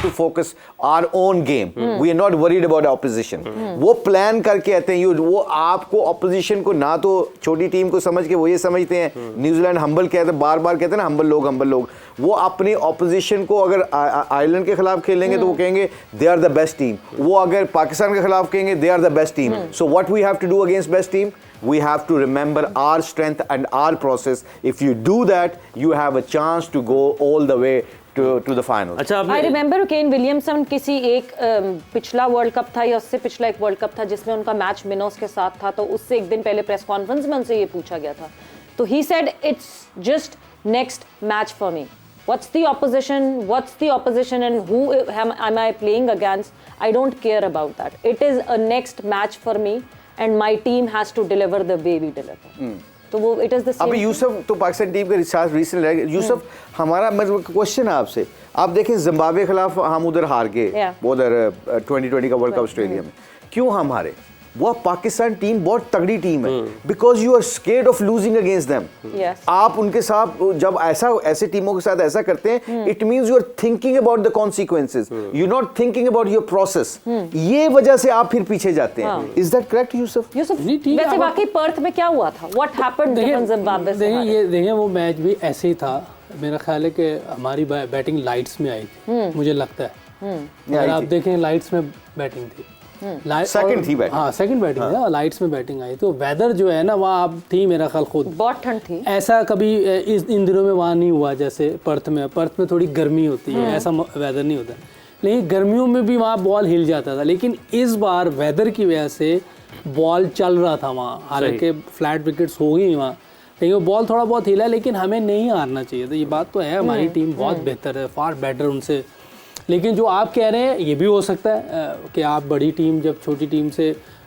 To focus our own game, we are not worried about opposition. वो plan करके आते हैं, वो आपको ऑपोजिशन को ना तो छोटी टीम को समझ के वो ये समझते हैं, न्यूजीलैंड हम्बल कहते हैं, बार बार कहते हैं ना हम्बल लोग, वो अपनी ऑपोजिशन को अगर आयरलैंड के खिलाफ खेलेंगे तो वो कहेंगे they are the best team, वो अगर पाकिस्तान के खिलाफ कहेंगे they are the best team. So what we have to do against best team, we have to remember our strength and our process. If you do that, you have a chance to go all the way to the finals. अच्छा, I remember Kane Williamson किसी एक पिछला world cup था या उससे पिछला एक world cup था जिसमें उनका मैच मिनोस के साथ था, तो उससे एक दिन पहले प्रेस कॉन्फ्रेंस में उनसे ये पूछा गया था, तो he said it's just next match for me. What's the opposition and who am I playing against? I don't care about that. It is a next match for me and my team has to deliver the way we deliver. तो वो it is the same. अभी यूसुफ तो Pakistan team के recharge recent रह गए। यूसुफ, हमारा मतलब question है आपसे, आप देखें जिम्बाब्वे के खिलाफ हम उधर हार गए, उधर 2020 का वर्ल्ड कप ऑस्ट्रेलिया में, क्यों हम हारे? वो पाकिस्तान टीम बहुत तगड़ी टीम है, because you are scared of losing against them. आप उनके साथ जब ऐसे टीमों के साथ ऐसा करते हैं, it means you are thinking about the consequences, you not thinking about your process. ये वजह से आप फिर पीछे जाते हैं। Is that correct Yusuf? वैसे वाकई पर्थ में क्या हुआ था? What happened in Zimbabwe? देखिए वो मैच भी ऐसे ही था, मेरा ख्याल है कि हमारी बैटिंग लाइट्स में आई थी, मुझे लगता है। अगर आप देखें लाइट्स में बैटिंग थी, सेकंड थी बैटिंग, सेकंड बैटिंग है, लाइट्स में बैटिंग आई। तो वेदर जो है ना वहाँ आप थी, मेरा ख्याल खुद बहुत ठंड थी, ऐसा कभी इन दिनों में वहाँ नहीं हुआ जैसे पर्थ में थोड़ी गर्मी होती है, ऐसा वेदर नहीं होता। लेकिन गर्मियों में भी वहाँ बॉल हिल जाता था, लेकिन इस बार वेदर की वजह से बॉल चल रहा था वहाँ, हालांकि फ्लैट विकेट्स हो गई वहाँ, लेकिन वो बॉल थोड़ा बहुत हिला। लेकिन हमें नहीं हारना चाहिए था, ये बात तो है, हमारी टीम बहुत बेहतर है, फार बेटर उनसे। लेकिन जो आप कह रहे हैं ये भी हो सकता है कि आप बड़ी टीम जब छोटी टीम से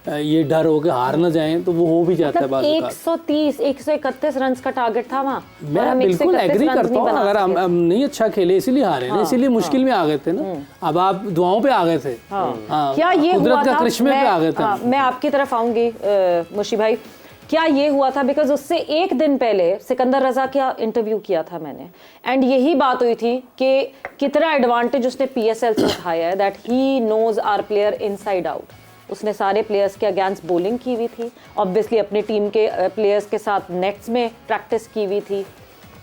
ये डर हो के हार ना जाएं, तो वो हो भी जाता है। 130 131 रन का टारगेट था वहाँ। मैं बिल्कुल एग्री करता हूँ, अगर हम नहीं अच्छा खेले इसीलिए हारे ना, इसीलिए मुश्किल में आ गए थे ना। अब आप दुआओं पे आ गए थे, क्या ये कुदरत का करिश्मे पे आ गए थे। मैं आपकी तरफ आऊंगी मुशी भाई, क्या ये हुआ था? बिकॉज उससे एक दिन पहले सिकंदर रजा का इंटरव्यू किया था मैंने, एंड यही बात हुई थी कि कितना एडवांटेज उसने पीएसएल से उठाया है, that he knows our player inside out. उसने सारे प्लेयर्स के अगेंस्ट बॉलिंग की हुई थी, ऑब्वियसली अपनी टीम के प्लेयर्स के साथ नेट्स में प्रैक्टिस की हुई थी।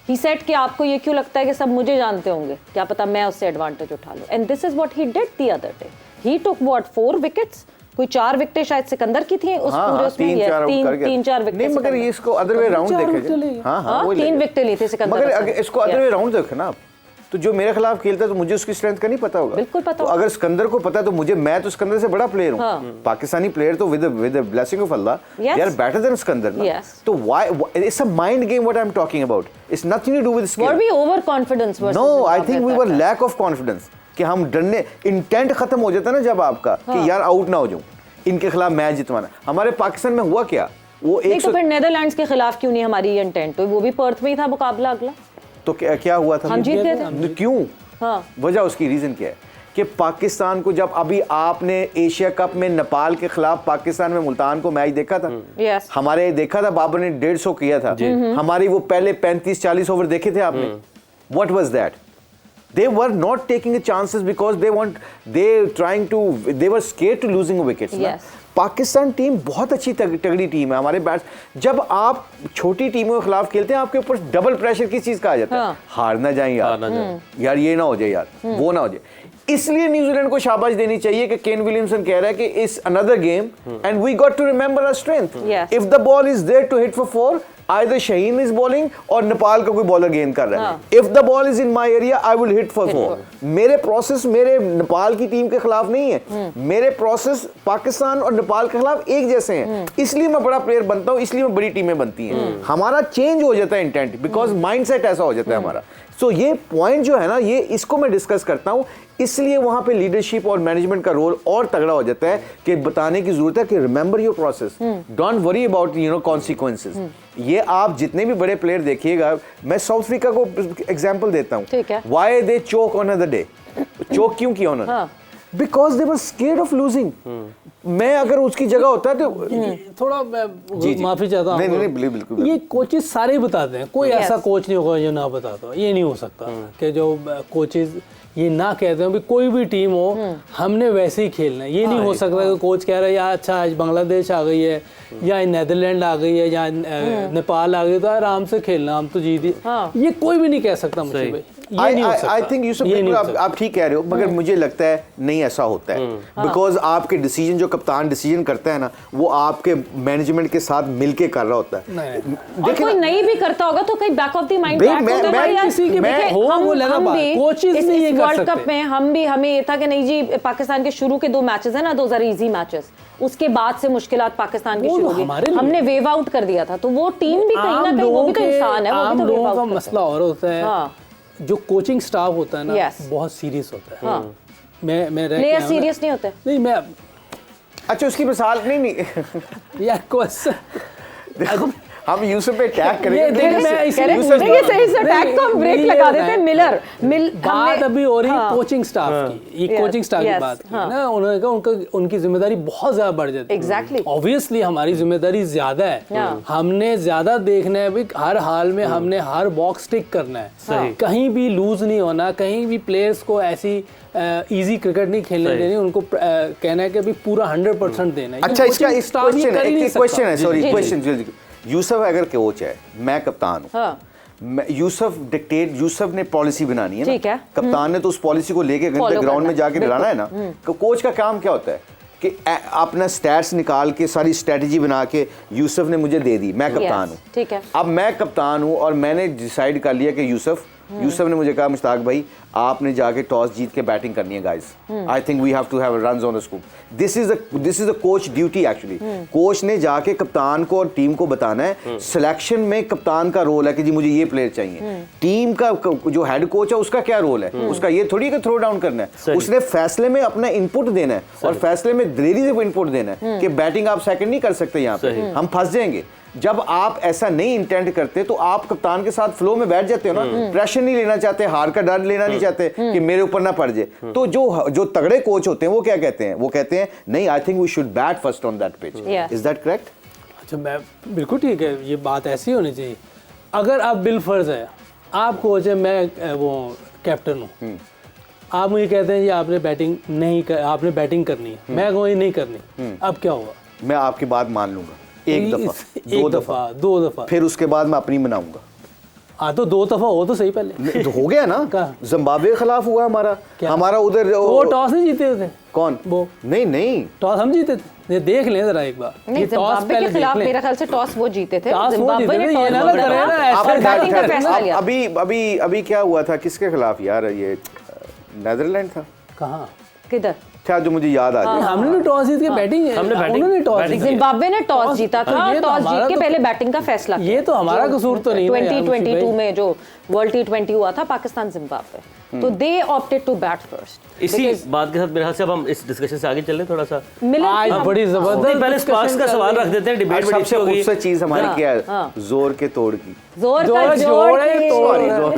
ही सेड कि आपको ये क्यों लगता है कि सब मुझे जानते होंगे, क्या पता मैं उससे एडवांटेज उठा लूं। And this is what he did the other day. He took what 4 wickets, कोई 4 विकेटें शायद सिकंदर की थी उस पूरे उसमें, तीन चार विकेट। नहीं, मगर ये इसको अदर वे राउंड देखें। हां 3 विकेटें ली थी सिकंदर। मगर अगर इसको अदर वे राउंड देखो ना, तो जो मेरे खिलाफ खेलता है तो मुझे उसकी स्ट्रेंथ का नहीं पता होगा। बिल्कुल पता तो अगर सिकंदर को पता है तो मुझे, मैं तो सिकंदर से बड़ा प्लेयर हूं। पाकिस्तानी प्लेयर तो with the blessing of Allah they are better than Sikandar ना। तो why it's a mind game what I am talking about, it's nothing to do with skill. Were we over confidence versus? No, I think we were lack of confidence, कि हम डरने, intent खत्म हो जाता है ना जब आपका कि यार आउट ना हो जाऊं, इनके खिलाफ मैच जितवाना। हमारे पाकिस्तान में हुआ क्या, वो एक तो फिर नेदरलैंड्स के खिलाफ क्यों नहीं हमारी ये इंटेंट हुई? वो भी पर्थ में ही था मुकाबला अगला, तो क्या हुआ था? हम जीत गए थे। क्यों? वजह उसकी रीजन क्या है कि पाकिस्तान को, जब अभी आपने एशिया कप में नेपाल के खिलाफ पाकिस्तान में मुल्तान को मैच देखा था, हमारे देखा था, बाबर ने 150 किया था, हमारी वो पहले 35-40 ओवर देखे थे आपने? What was that? They were not taking chances because they were scared to losing wickets. Yes. Pakistan team बहुत अच्छी तगड़ी टीम है, हमारे बैट्स, जब आप छोटी टीमों के खिलाफ खेलते हैं आपके ऊपर डबल प्रेशर किस चीज का आ जाता है, हार ना जाए यार ये ना हो जाए यार, वो ना हो जाए। इसलिए न्यूजीलैंड को शाबाश देनी चाहिए कि केन विलियमसन कह रहा है कि it's another game and we got to remember our strength. If the ball is there to hit for 4, either Shaheen is bowling और नेपाल का कोई बॉलर गेंद कर रहा है। If the ball is in my area, I will hit for 4. मेरे process मेरे नेपाल की टीम के खिलाफ नहीं है, मेरे प्रोसेस पाकिस्तान और नेपाल के खिलाफ एक जैसे हैं, इसलिए मैं बड़ा प्लेयर बनता हूँ, इसलिए मैं बड़ी टीमें बनती हैं। हमारा चेंज हो जाता है इंटेंट, बिकॉज माइंडसेट ऐसा हो जाता है हमारा। सो ये पॉइंट जो है ना, ये इसको मैं डिस्कस करता हूँ, इसलिए वहां पे लीडरशिप और मैनेजमेंट का रोल और तगड़ा हो जाता है कि बताने की जरूरत है कि remember your process, don't worry about consequences. ये आप जितने भी बड़े प्लेयर देखिएगा, मैं साउथ अफ्रीका को एग्जांपल देता हूँ, why they choke on a day, choke क्यों किया उन्होंने? Because they were scared of losing. मैं अगर उसकी जगह होता तो थोड़ा मैं माफी चाहता नहीं, हूँ, नहीं, बिल्कुल। ये कोचेस सारे ही बताते हैं, कोई ऐसा कोच नहीं होगा जो ना बताता हो, ये नहीं हो सकता कि जो कोचेस ये ना कहते हो भी कोई भी टीम हो हमने वैसे ही खेलना है। ये नहीं हो सकता कि कोच कह रहा है यार अच्छा आज बांग्लादेश आ गई है या नेदरलैंड आ गई है या नेपाल आ गई तो आराम से खेलना, हम तो जीत ही, ये कोई भी नहीं कह सकता मुझे भाई, ये नहीं हो सकता। आई थिंक यूसुफ बिल्कुल आप ठीक कह रहे हो, मगर मुझे लगता है नहीं ऐसा होता है, बिकॉज आपके डिसीजन जो कप्तान डिसीजन करता है ना वो आपके मैनेजमेंट के साथ मिलके कर रहा होता है। और कोई नहीं भी करता होगा तो कहीं back of the mind world cup में हमें ये था कि नहीं जी पाकिस्तान के शुरू के 2 मैचेस है ना, 2 इजी मैचेस, उसके बाद से मुश्किलात पाकिस्तान की शुरू हुई, हमने वेव आउट कर दिया था, तो वो टीम भी कहीं ना कहीं वो भी तो इंसान है, वो भी तो वेव आउट का मसला और होता है। जो कोचिंग स्टाफ होता है ना बहुत सीरियस होता है। मैं प्लेयर सीरियस नहीं होते। नहीं मैं अच्छा उसकी मिसाल नहीं यार क्वेश्चन हम यूसुफ पे टैग करेंगे। बात अभी हो रही है कोचिंग स्टाफ की, ये कोचिंग स्टाफ की बात की ना, उन्होंने कहा उनकी जिम्मेदारी बहुत ज्यादा बढ़ जाती है। एग्जैक्टली ऑब्वियसली हमारी जिम्मेदारी ज्यादा है, हमने ज्यादा देखना है भाई, हर हाल में हमने हर बॉक्स टिक करना है, कहीं भी लूज नहीं होना, कहीं भी प्लेयर्स को ऐसी इजी क्रिकेट नहीं खेलने देनी, उनको कहना है कि भाई पूरा 100% देना है। अच्छा इसका क्वेश्चन है, सॉरी क्वेश्चन, यूसुफ अगर कोच है, मैं कप्तान हूँ, यूसुफ ने पॉलिसी बनानी है ना, कप्तान ने तो उस पॉलिसी को लेके ग्राउंड में जाके डलाना है ना। कोच का काम क्या होता है कि अपना स्टैट्स निकाल के सारी स्ट्रेटजी बना के यूसुफ ने मुझे दे दी, मैं कप्तान हूँ, ठीक है। अब मैं कप्तान हूँ और मैंने डिसाइड कर लिया कि यूसुफ ने मुझे कहा मुश्ताक भाई आपने जाके टॉस जीत के बैटिंग करनी है guys, I think we have to have runs on the scoop, this is the coach duty actually. Coach ने जाके कप्तान को और टीम को बताना है, सिलेक्शन में कप्तान का रोल है कि जी मुझे ये प्लेयर चाहिए, टीम का जो हेड कोच है उसका क्या रोल है, उसका ये थोड़ी कि थ्रो डाउन करना है, उसने फैसले में अपना इनपुट देना है और फैसले में देरी से इनपुट देना है कि बैटिंग आप सेकंड नहीं कर सकते, यहाँ पे हम फंस जाएंगे। जब आप ऐसा नहीं इंटेंड करते तो आप कप्तान के साथ फ्लो में बैठ जाते हो ना, प्रेशर नहीं लेना चाहते, हार का डर लेना नहीं चाहते कि मेरे ऊपर ना पड़ जाए। तो जो तगड़े कोच होते हैं वो क्या कहते हैं, वो कहते हैं नहीं I think we should bat first on that pitch, is that correct? अच्छा मैं बिल्कुल ठीक है, ये बात ऐसी होनी चाहिए। अगर आप बिलफर्ज है, आप कोच है, मैं वो कैप्टन हूँ, आप मुझे कहते हैं जी आपने बैटिंग नहीं आपने बैटिंग करनी है, मैं कहूँ नहीं करनी, अब क्या होगा? मैं आपकी बात मान लूंगा, एक दफा, दो दफा, फिर उसके बाद मैं अपनी मनाऊंगा। हाँ तो 2 दफा हो तो सही पहले तो हो गया ना, जिम्बाब्वे के खिलाफ हुआ हमारा उधर वो टॉस नहीं जीते थे। कौन वो? नहीं टॉस हम जीते थे, देख लें जरा एक बार। नहीं, जिम्बाब्वे के खिलाफ मेरा ख्याल से टॉस वो जीते थे, जिम्बाब्वे ने ये ना करे ना बैटिंग का फैसला लिया। अभी क्या हुआ था, किसके खिलाफ यार, ये नेदरलैंड था, कहाँ किधर क्या जो मुझे याद आ गया, हमने टॉस जीत के बैटिंग, उन्होंने टॉस, जिम्बाब्वे ने टॉस जीता था, टॉस जीत के पहले बैटिंग का फैसला किया। ये तो हमारा कसूर तो नहीं है। 2022 में जो वर्ल्ड T20 हुआ था पाकिस्तान जिम्बाब्वे, तो दे ऑप्टेड टू बैट फर्स्ट। इसी बात के साथ मेरे ख्याल से अब हम इस डिस्कशन से आगे चलें थोड़ा सा। आज बड़ी जबरदस्त पहले स्पार्क्स का सवाल रख देते हैं, डिबेट बड़ी अच्छी होगी। सबसे चीज हमारी क्या है, जोर के तोड़ की, जोर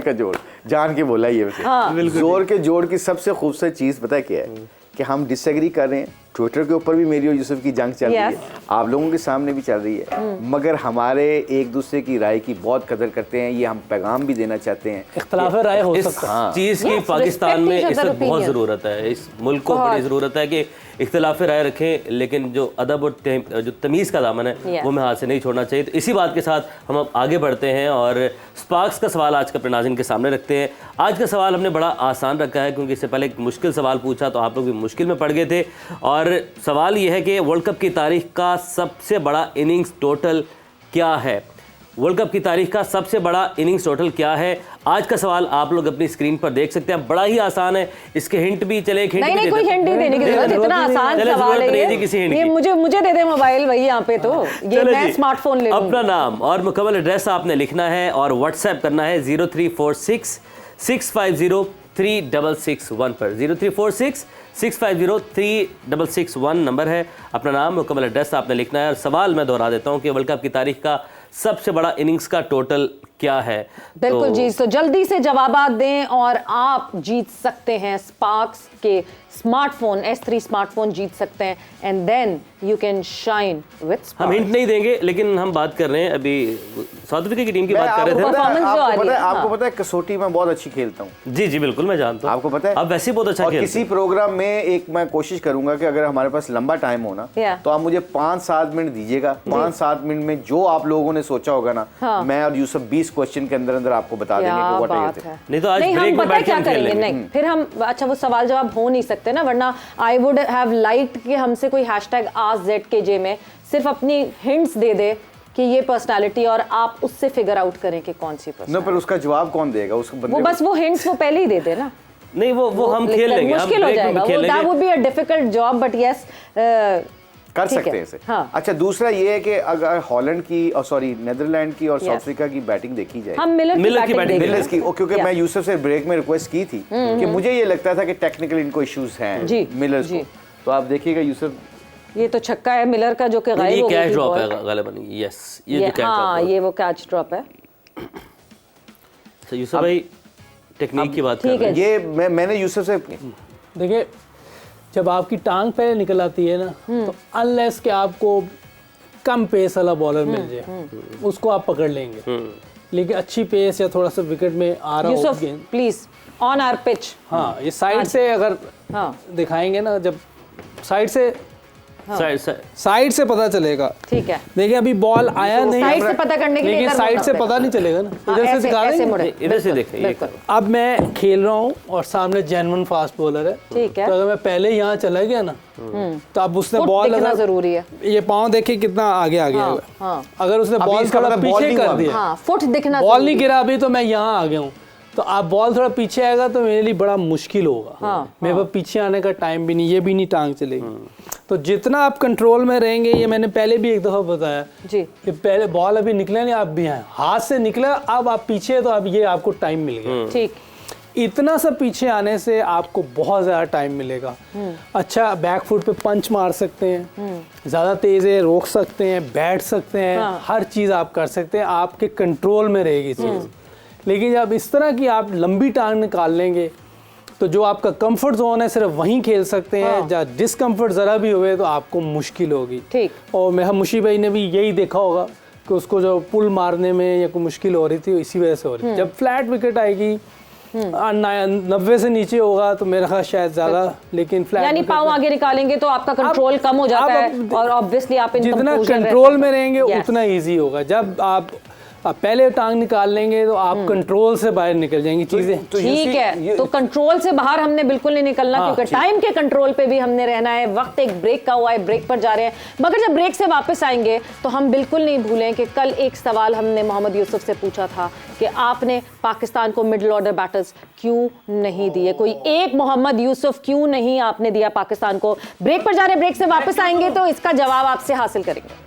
का जोड़, जान के बोला ये वैसे, जोर के जोड़ की सबसे खूबसूरत चीज पता है क्या है कि हम डिसएग्री कर रहे हैं, ट्विटर के ऊपर भी मेरी और यूसुफ की जंग चल रही है, आप लोगों के सामने भी चल रही है, मगर हमारे एक दूसरे की राय की बहुत कदर करते हैं, ये हम पैगाम भी देना चाहते हैं। इख्तिलाफ राय हो सकता है, चीज की पाकिस्तान में इस वक्त बहुत जरूरत है, इस मुल्क को बड़ी जरूरत है कि इख्तिलाफ राय रखें, लेकिन जो अदब और जो तमीज़ का दामन है वो हमें हाथ से नहीं छोड़ना चाहिए। तो इसी बात के साथ हम अब आगे बढ़ते हैं और स्पार्क्स का सवाल आज का अपने नाज़रीन के सामने रखते हैं। आज का सवाल हमने बड़ा आसान रखा है क्योंकि इससे पहले एक मुश्किल सवाल पूछा तो आप लोग भी मुश्किल में पड़ गए थे, और सवाल ये है कि वर्ल्ड कप की तारीख का सबसे बड़ा इनिंग्स टोटल क्या है? वर्ल्ड कप की तारीख का सबसे बड़ा इनिंग्स टोटल क्या है? आज का सवाल आप लोग अपनी स्क्रीन पर देख सकते हैं, बड़ा ही आसान है, इसके हिंट भी चले, एक हिंट नहीं, कोई हिंट नहीं देने की जरूरत, इतना आसान सवाल है किसी हिंट ये, मुझे दे दे मोबाइल भाई, यहाँ पे तो ये मैं स्मार्टफोन ले लूंगा। अपना नाम और मुकम्मल एड्रेस आपने लिखना है और व्हाट्सएप करना है 0346 650 3661 पर। 0346 650 3661 नंबर है। अपना नाम मुकम्मल एड्रेस आपने लिखना है और सवाल मैं दोहरा देता हूँ कि वर्ल्ड कप की तारीख का सबसे बड़ा इनिंग्स का टोटल क्या है। बिल्कुल जी, तो जल्दी से जवाबात दें और आप जीत सकते हैं स्पार्क्स के स्मार्टफोन, S3 स्मार्टफोन जीत सकते हैं, and then you can shine with sparks. हम हिंट नहीं देंगे, लेकिन हम बात कर रहे हैं अभी साउथ अफ्रीका की टीम की बात कर रहे थे। आपको पता है कसौटी में बहुत अच्छी खेलता हूँ। जी जी बिल्कुल, मैं जानता हूँ, आपको पता है आप वैसे ही बहुत अच्छा खेलते हैं। किसी प्रोग्राम में एक मैं कोशिश करूंगा कि अगर हमारे पास लंबा टाइम हो ना, तो आप मुझे 5-7 मिनट दीजिएगा। 5-7 मिनट में जो आप लोगों ने सोचा होगा ना, मैं और यूसुफ 20 क्वेश्चन के अंदर अंदर आपको बता देंगे कि व्हाट आर यू। नहीं तो आज ब्रेक में बैठ के हम खेल लेंगे। नहीं, फिर हम अच्छा वो सवाल जवाब हो नहीं सकते ना, वरना आई वुड हैव लाइक्ड कि हमसे कोई हैशटैग #AskZKJ में सिर्फ अपनी हिंट्स दे दे कि ये पर्सनालिटी, और आप उससे फिगर आउट करें कि कौन सी पर्सनालिटी। नो, पर उसका जवाब कौन देगा? उसको बंदे वो बस वो हिंट्स वो पहले ही दे दे ना। नहीं वो हम खेल लेंगे, मुश्किल हो जाएगा, that would be a difficult job, but yes कर सकते हैं इसे। हाँ। अच्छा, दूसरा ये है कि अगर हॉलैंड की और सॉरी नीदरलैंड की और साउथ अफ्रीका की बैटिंग देखी जाए, हम मिलर की बैटिंग मिलर्स की, क्योंकि मैं यूसुफ से ब्रेक में रिक्वेस्ट की थी कि मुझे ये लगता था कि टेक्निकल इनको इश्यूज हैं मिलर्स को, तो आप देखिए यूसुफ ये तो छक्का है मिलर का जो कि गायब हो गया। कैच ड्रॉप है गालिबन, यस ये जो कैच ड्रॉप हाँ ये वो कैच ड्रॉप है। तो यूसुफ भाई टेक्निक की बात कर रहे हैं, ये मैंने यूसुफ से देखिए, जब आपकी टांग पहले निकल आती है ना, तो अनलेस कि आपको कम पेस वाला बॉलर मिल जाए, उसको आप पकड़ लेंगे। लेकिन अच्छी पेस या थोड़ा सा विकेट में आ रहा हो यूसुफ गेंद, प्लीज ऑन आवर पिच। हाँ ये साइड से अगर दिखाएंगे ना, जब साइड से साइड से पता चलेगा। ठीक है, देखिए अभी बॉल आया नहीं, साइड से पता करने के लिए लेकिन साइड से पता नहीं चलेगा ना, इधर से दिखा देंगे, इधर से देखिए। अब मैं खेल रहा हूँ और सामने जेन्युइन फास्ट बॉलर है, ठीक है, तो अगर मैं पहले यहाँ चला गया ना, तो अब उसने बॉल अगर जरूरी है, ये पाँव देखिए कितना आगे आ गया, अगर उसने बॉल थोड़ा पीछे कर दिया, फुट दिखना, बॉल नहीं गिरा अभी, तो मैं यहाँ आ गया हूँ, तो आप बॉल थोड़ा पीछे आएगा तो मेरे लिए बड़ा मुश्किल होगा। मेरे पास पीछे आने का टाइम भी नहीं, ये भी नहीं टांग चलेगी। तो जितना आप कंट्रोल में रहेंगे, ये मैंने पहले भी एक दफा बताया जी, कि पहले बॉल अभी निकला नहीं, आप भी आए हाथ से निकला, अब आप पीछे, तो अब ये आपको टाइम मिल गया। ठीक, इतना सा पीछे आने से आपको बहुत ज़्यादा टाइम मिलेगा। अच्छा बैक फुट पे पंच मार सकते हैं, ज़्यादा तेज़ है रोक सकते हैं, बैठ सकते हैं, हर चीज़ आप कर सकते हैं, आपके कंट्रोल में रहेगी चीज़। लेकिन जब इस तरह की आप लंबी टांग निकाल लेंगे, तो जो आपका कंफर्ट जोन है सिर्फ वहीं खेल सकते हैं, जहाँ डिस्कम्फर्ट ज़रा भी हुए तो आपको मुश्किल होगी। ठीक, और मेरा मुशी भाई ने भी यही देखा होगा कि उसको जो पुल मारने में या कोई मुश्किल हो रही थी, इसी वजह से हो रही थी। जब फ्लैट विकेट आएगी 90 से नीचे होगा तो मेरा ख्याल शायद ज़्यादा, लेकिन फ्लैट यानी पाँव आगे निकालेंगे तो आपका कंट्रोल कम हो जाता है, और ऑब्वियसली आप जितना कंट्रोल में रहेंगे उतना ईजी होगा। जब आप पहले टांग निकाल लेंगे तो आप कंट्रोल से बाहर निकल जाएंगी चीजें। ठीक है, तो कंट्रोल से बाहर हमने बिल्कुल नहीं निकलना, क्योंकि टाइम के कंट्रोल पे भी हमने रहना है। वक्त एक ब्रेक का हुआ है, ब्रेक पर जा रहे हैं, मगर जब ब्रेक से वापस आएंगे तो हम बिल्कुल नहीं भूलें कि कल एक सवाल हमने मोहम्मद यूसुफ से पूछा था कि आपने पाकिस्तान को मिडिल ऑर्डर बैटर्स क्यों नहीं दिए, कोई एक मोहम्मद यूसुफ क्यों नहीं आपने दिया पाकिस्तान को। ब्रेक पर जा रहे, ब्रेक से वापस आएंगे तो इसका जवाब आपसे हासिल करेंगे।